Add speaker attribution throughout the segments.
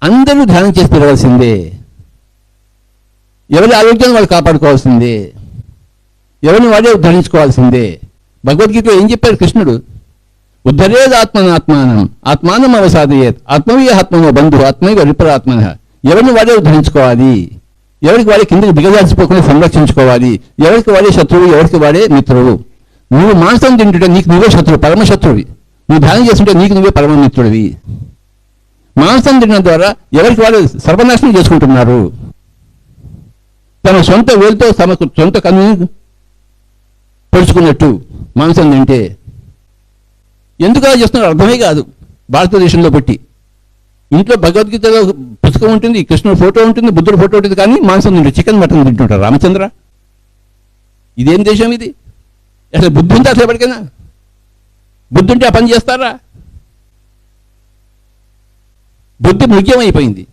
Speaker 1: అందరూ ధ్యానం చేసి తిరగాల్సిందే. ఎవరి ఆరోగ్యాన్ని వాళ్ళు కాపాడుకోవాల్సిందే, ఎవరిని వాడే ఉద్ధరించుకోవాల్సిందే. భగవద్గీత ఏం చెప్పారు కృష్ణుడు? ఉద్ధరేది ఆత్మనాత్మానం ఆత్మానం అవసాదయేత్ ఆత్మవీయ ఆత్మనో బంధు ఆత్మైవ విపరాత్మన. ఎవరిని వాడే ఉద్ధరించుకోవాలి, ఎవరికి వాడే కిందకి దిగజాల్చిపోకుండా సంరక్షించుకోవాలి. ఎవరికి వాడే శత్రువు, ఎవరికి వాడే మిత్రువు. నువ్వు మాంసం తింటుంటే నీకు నువ్వే శత్రువు, పరమశత్రువి. నువ్వు ధ్యానం చేస్తుంటే నీకు నువ్వే పరమమిత్రుడివి. మాంసం తినడం ద్వారా ఎవరికి వాడు సర్వనాశనం చేసుకుంటున్నారు. తమ సొంత వేలుతో తమకు సొంత కన్ను పొడుచుకున్నట్టు మాంసం తింటే. ఎందుకు అలా చేస్తున్నారు అర్థమే కాదు. భారతదేశంలో పుట్టి ఇంట్లో భగవద్గీతలో పుస్తకం ఉంటుంది, కృష్ణుడు ఫోటో ఉంటుంది, బుద్ధుడు ఫోటో ఉంటుంది, కానీ మాంసం తింటారు, చికెన్ మటన్ తింటుంటారు. రామచంద్ర, ఇదేం దేశం ఇది? అసలు బుద్ధి ఉంటే అసలు ఎప్పటికైనా బుద్ధి ఉంటే ఆ పని చేస్తారా? బుద్ధి ముఖ్యమైపోయింది.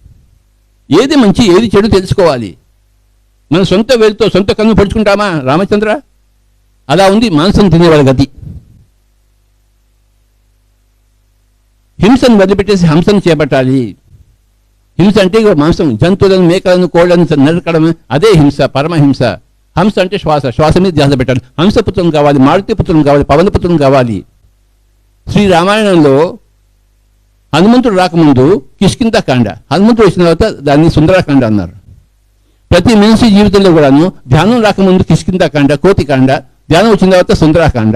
Speaker 1: ఏది మంచి ఏది చెడు తెలుసుకోవాలి. మన సొంత వేలుతో సొంత కన్ను పడుచుకుంటామా రామచంద్ర? అలా ఉంది మాంసం తినేవాళ్ళ గతి. హింసను వదిలిపెట్టేసి హంసను చేపట్టాలి. హింస అంటే మాంసం, జంతువులను, మేకలను, కోళ్లను నరకడం, అదే హింస, పరమహింస. హంస అంటే శ్వాస, శ్వాస మీద ధ్యాస పెట్టాలి. హంసపుత్రం కావాలి, మారుతిపుత్రం కావాలి, పవనపుత్రం కావాలి. శ్రీ రామాయణంలో హనుమంతుడు రాకముందు కిష్కింధకాండ, హనుమంతుడు వచ్చిన తర్వాత దాన్ని సుందరకాండ అన్నారు. ప్రతి మనిషి జీవితంలో కూడాను ధ్యానం రాకముందు కిష్కింధకాండ, కోతికాండ, ధ్యానం వచ్చిన తర్వాత సుందరకాండ.